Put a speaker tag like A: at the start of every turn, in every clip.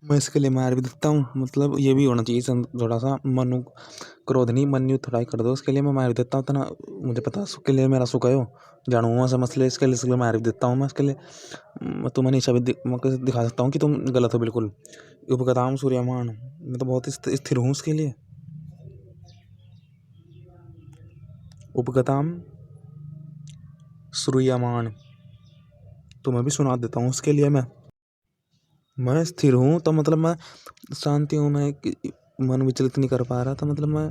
A: मैं इसके लिए मार भी देता हूँ, मतलब ये भी होना चाहिए थोड़ा सा मनु क्रोध नहीं, मनु थोड़ा ही कर दो, उसके लिए मैं मार भी देता हूँ इतना। मुझे पता है उसके लिए मेरा सुख है, जानू मैं समझ ले, इसके लिए मार भी देता हूँ मैं इसके लिए। तुम्हें नहीं छवि मैं कैसे दिखा सकता हूँ कि तुम गलत हो बिल्कुल। उपगताम सूर्यमान, मैं तो बहुत स्थिर हूँ उसके लिए। उपगताम सूर्यमान, तुम्हें भी सुना देता हूँ उसके लिए। मैं स्थिर हूँ तो मतलब मैं शांति हूँ, मैं मन विचलित नहीं कर पा रहा था, मतलब मैं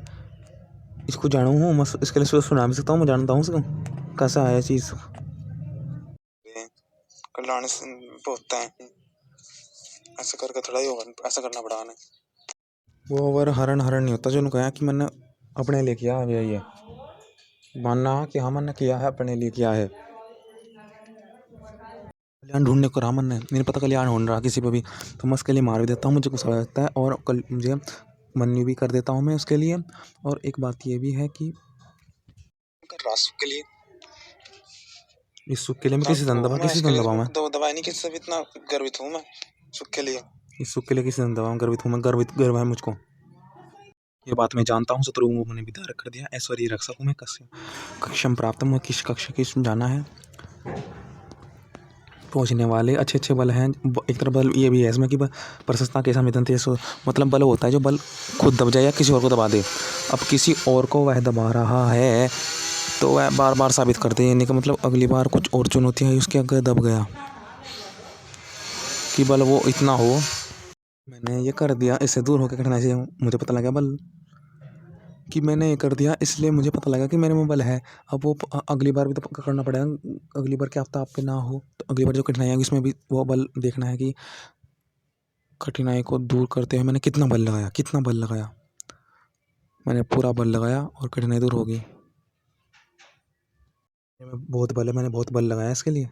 A: इसको जानू हूँ, मैं इसके लिए सुना भी सकता हूँ, मैं जानता हूँ उसको कैसा है चीज़। कल्याण होता है ऐसा करके थोड़ा ही होगा, ऐसा करना पड़ा ना वो। ओवर हरण नहीं होता जो कहा कि मैंने अपने लिए किया है, यही है मानना कि हाँ मैंने किया है, अपने लिए किया है। कल्याण ढूंढने को रहा मन ने, मेरे पता कल्याण ढूंढ रहा किसी पे भी, तो मैं उसके लिए मार भी देता हूँ, मुझे गुस्सा आ जाता है और कल मुझे मन्यु भी कर देता हूँ मैं उसके लिए। और एक बात ये भी है कि रासु के लिए, इस सुख के लिए मैं किसी दंदबा मैं दवाई नहीं, किसी से इतना गर्वित हूँ मैं सुख के लिए, इस सुख के लिए किसी दंदबा गर्वित हूँ मैं, गर्व है मुझको, ये बात मैं जानता हूँ। शत्रुओं को मैंने विदारक कर दिया, ऐश्वर्य रक्षक हूँ मैं, कक्षम प्राप्त हूँ, किस कक्ष की जाना है पहुँचने वाले अच्छे बल हैं। एक तरफ बल ये भी है इसमें कि प्रशस्ता के समितन थे, मतलब बल होता है जो बल खुद दब जाए या किसी और को दबा दे। अब किसी और को वह दबा रहा है तो वह बार बार साबित करते हैं, का मतलब अगली बार कुछ और चुनौती है उसके आगे दब गया कि बल वो इतना हो। मैंने ये कर दिया, इससे दूर होकर कठिनाई से मुझे पता लगा बल कि मैंने ये कर दिया, इसलिए मुझे पता लगा कि मेरे में बल है। अब वो अगली बार भी तो करना पड़ेगा, अगली बार क्या आफ्ताब आप पे ना हो, तो अगली बार जो कठिनाई आएगी उसमें भी वो बल देखना है कि कठिनाई को दूर करते हुए मैंने कितना बल लगाया। मैंने पूरा बल लगाया और कठिनाई दूर होगी। बहुत बल है, मैंने बहुत बल लगाया इसके लिए,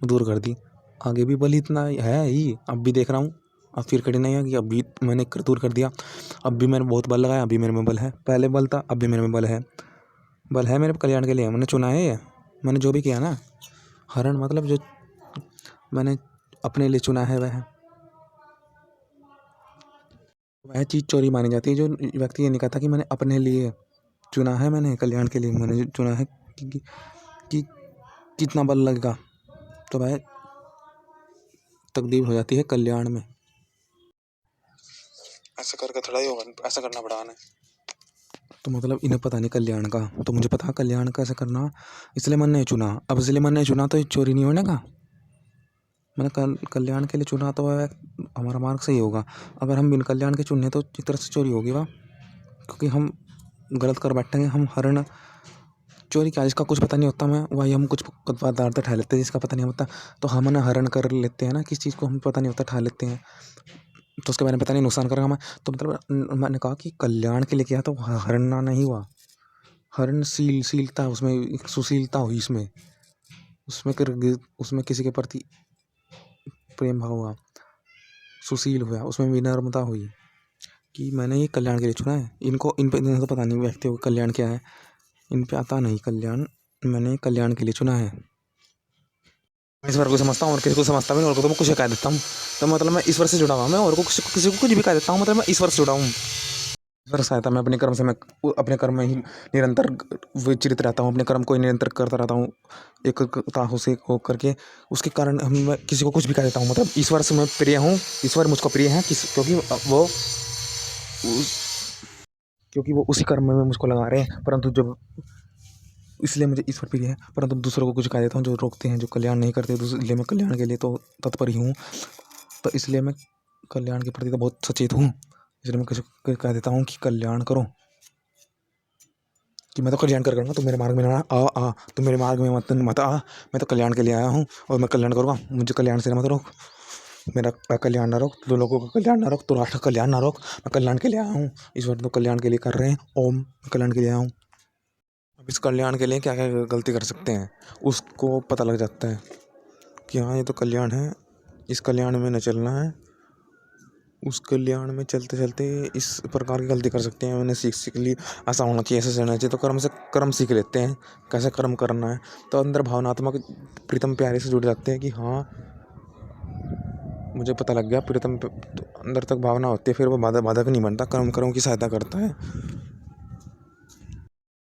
A: दूर कर दी। आगे भी बल इतना है ही, अब भी देख रहा हूँ, अब फिर कठिनाई आ गई, अब भी मैंने दूर कर दिया। अब भी मैंने बहुत बल लगाया, अभी मेरे में बल है, पहले बल था अब भी मेरे में बल है मेरे कल्याण के लिए। मैंने चुना है ये, मैंने जो भी किया ना, हरण मतलब जो मैंने अपने लिए चुना है वह चीज़ चोरी मानी जाती है। जो व्यक्ति ये नहीं कहता कि मैंने अपने लिए चुना है, मैंने कल्याण के लिए मैंने चुना है कि कितना बल लगेगा, तो वह तकदीर हो जाती है कल्याण में। ऐसा करके थोड़ा ही होगा, ऐसा करना पड़ा ना, तो मतलब इन्हें पता नहीं कल्याण का, तो मुझे पता कल्याण कैसे करना, इसलिए मैंने चुना। अब इसलिए मैंने चुना तो चोरी नहीं होने का, मैंने कल्याण के लिए चुना तो वह हमारा मार्ग सही होगा। अगर हम बिन कल्याण के चुने तो एक तरह से चोरी होगी वाह, क्योंकि हम गलत कर बैठेंगे। हम हरण चोरी क्या, जिसका कुछ पता नहीं होता, मैं वही हम कुछ पदार्थ उठा लेते हैं जिसका पता नहीं होता, तो हम ना हरण कर लेते हैं ना, किस चीज़ को हम पता नहीं होता उठा लेते हैं, तो उसके बारे में पता नहीं नुकसान करेगा मैं, तो मतलब मैंने कहा कि कल्याण के लिए किया तो हरणना नहीं हुआ, हरणशीलता, उसमें एक सुशीलता हुई, उसमें किसी के प्रति प्रेम भाव हुआ, सुशील हुआ, उसमें विनम्रता हुई कि मैंने ये कल्याण के लिए चुना है। इन पे तो पता नहीं व्यक्तियों को कल्याण क्या है, इन पे आता नहीं कल्याण, मैंने कल्याण के लिए चुना है। मैं ईश्वर को समझता हूँ और किसी को समझता भी नहीं, और को तो मैं कुछ कह देता हूँ, तो मतलब मैं ईश्वर से जुड़ा हुआ, मैं और को किसी को कुछ भी कह देता हूँ, मतलब मैं ईश्वर से जुड़ा हूँ। ईश्वर सहायता मैं अपने कर्म से, मैं अपने कर्म में ही निरंतर विचरित रहता हूँ, अपने कर्म को निरंतर करता रहता हूँ एकता से हो करके, उसके कारण मैं किसी को कुछ भी कह देता हूँ, मतलब ईश्वर से मैं प्रिय हूँ, ईश्वर मुझको प्रिय है क्योंकि वो उसी कर्म में मुझको लगा रहे हैं, परंतु जब इसलिए मुझे ईश्वर प्रिय है, परंतु दूसरों को कुछ कह देता हूँ जो रोकते हैं, जो कल्याण नहीं करते, इसलिए मैं कल्याण के लिए तो तत्पर ही हूँ, तो इसलिए मैं कल्याण के प्रति तो बहुत सचेत हूँ, इसलिए मैं किसी को कह देता हूँ कि कल्याण करो, कि मैं तो कल्याण कर करूँगा, तुम मेरे मार्ग में ना तुम मेरे मार्ग में मत आ, मैं तो कल्याण के लिए आया हूँ और मैं कल्याण करूँगा, मुझे कल्याण से मत रोक, मेरा कल्याण ना रोक, तो लोगों का कल्याण ना रोक, तो राष्ट्र का कल्याण ना रोक, मैं कल्याण के लिए आया हूँ, ईश्वर तो कल्याण के लिए कर रहे हैं, ओम कल्याण के लिए आया हूँ। अब इस कल्याण के लिए क्या क्या गलती कर सकते हैं उसको पता लग जाता है कि हाँ ये तो कल्याण है, इस कल्याण में न चलना है, उस कल्याण में चलते चलते इस प्रकार की गलती कर सकते हैं। मैंने सीख ली ऐसा होना चाहिए, ऐसा रहना चाहिए, तो कर्म सीख लेते हैं कैसे कर्म करना है, तो अंदर भावनात्मक प्रीतम प्यारे से जुड़ जाते हैं कि हाँ मुझे पता लग गया प्रीतम अंदर तक भावना होती है, फिर वो बाधक बाधक नहीं बनता, कर्म कर्म की सहायता करता है।